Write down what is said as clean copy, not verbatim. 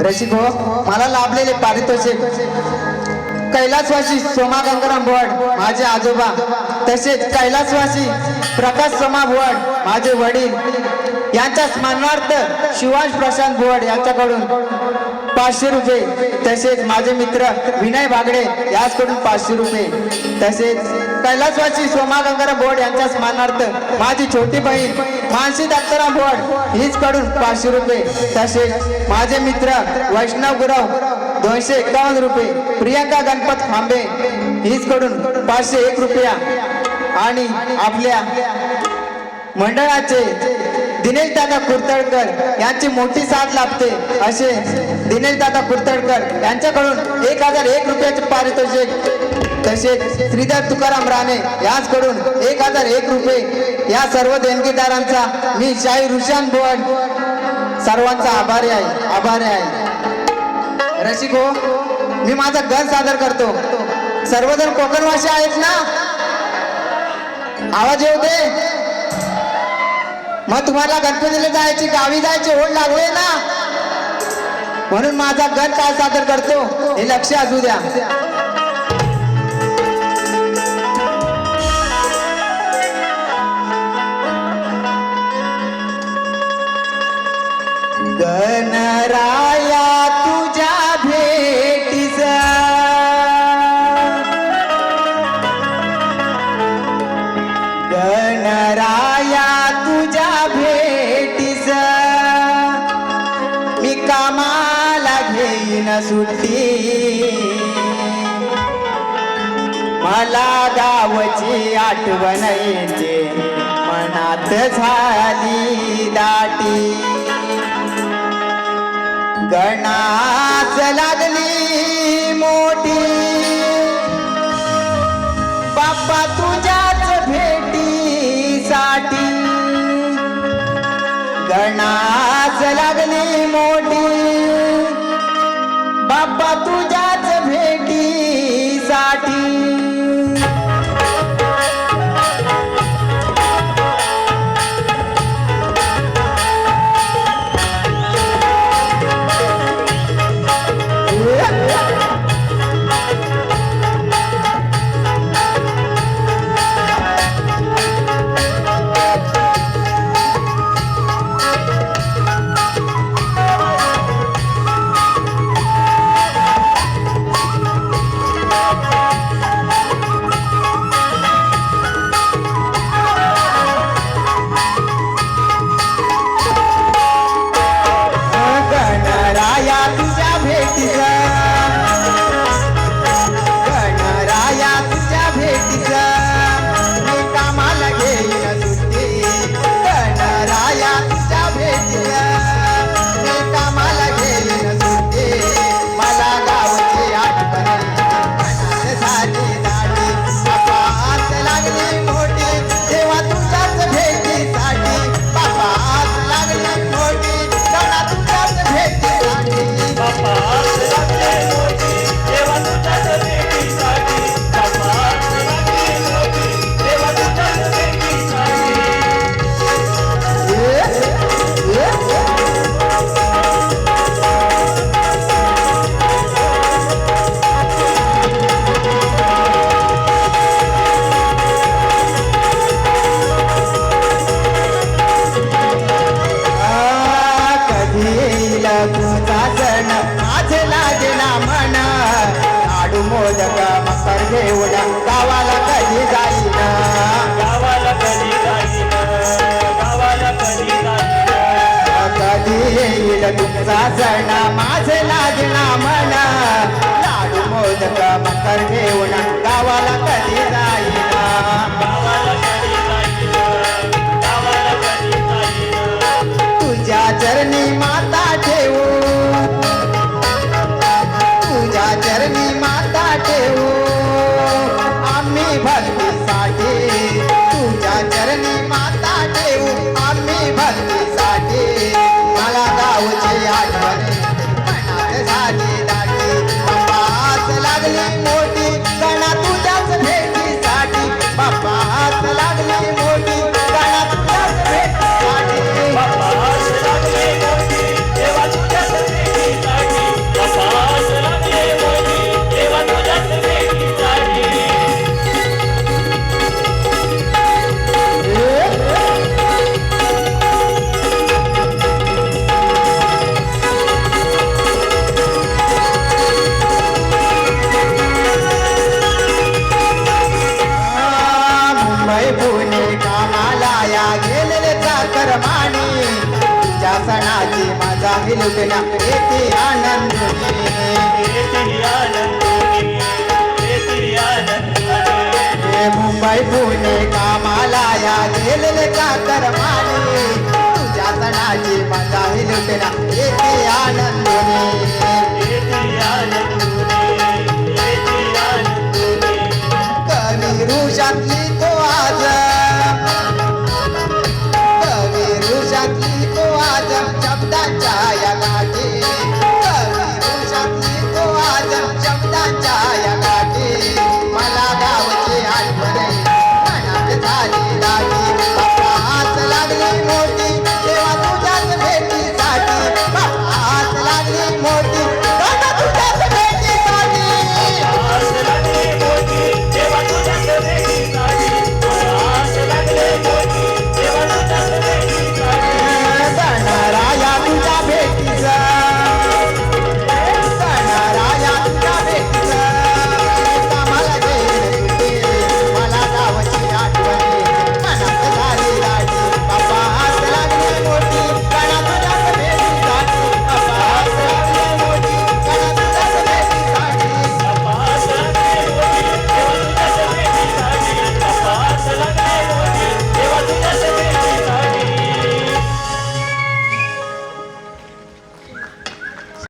रसिक हो, मला लाभलेले पारितोषिक कैलासवासी सोमा गंगाराम भोड माझे आजोबा, तसेच कैलासवासी प्रकाश सोमा भोड माझे वडील यांच्या स्मरणार्थ शिवांश प्रशांत भोड यांच्याकडून 500 रुपये, तसेच माझे मित्र विनय बागडे याचकडून 500 रुपये, तसेच कैलासवासी सोमा गंगाराम भोड यांच्या स्मरणार्थ माझी छोटी बहीण मानसी दत्ताराम भोड हीच कडून 500 रुपये, तसेच माझे मित्र वैष्णव गुरव 251 रुपये, प्रियंका गणपत खांबे हीच कडून 501 रुपया आणि आपल्या मंडळाचे दिनेश दादा कुर्तडकर यांची मोठी साथ लाभते असे दिनेश दादा कुर्तडकर यांच्याकडून 1001 रुपयाचे पारितोषिक, तसेच श्रीधर तुकाराम राणे यांच्याकडून 1001 रुपये या सर्व देणगीदारांचा मी शाहीर हुसेन भोड सर्वांचा आभारी आहे। रसिक हो, मी माझा गण सादर करतो। सर्वजण कोकणवासी आहेत ना? आवाज येऊ दे। मग तुम्हाला गणपतीला जायची, गावी जायची ओढ लागले ना, म्हणून माझा गण काय सादर करतो हे लक्ष असू द्या। गणराया तुझ्या भेटीस गणराया तुझ्या भेटीस मी कामाला घेईन सुट्टी, मला गावची आठवण येते मनात झाली दाटी, गणास लागली मोठी बाप्पा तुझ्याच भेटीसाठी, गणास लागली मोठी बाप्पा तुझ्याच भेटीसाठी। गावाला कधी जाईन, गावाला कधी जाईन, गावाला कधी जाईन, कधी येईल तुमचा सण माझे लागना मन, लाडू मोदक मकर घेऊन गावाला कधी जाईन, गावाला कधी जाईन, गावाला कधी जाईन, तुझ्या चरणी माता ठेवू, तुझ्या चरणी माता ठेवू आम्ही भक्तीसाठी, तुझ्या चरणी माता ठेवू आम्ही भक्तीसाठी, मला गावची आठवण मनात झाली दाटी, बाप्पाच लागली मोठी गणा तुझ्याच भेटीसाठी, पुणे कामाला या गेलेले चाकर मानी तुझ्या सणाची मजा ही लुटण्या येते आनंदोनी येती आनंदोनी येती आनंदोनी हे मुंबई पुणे कामाला या गेलेले चाकर मानी तुझ्या सणाची मजा ही लुटण्या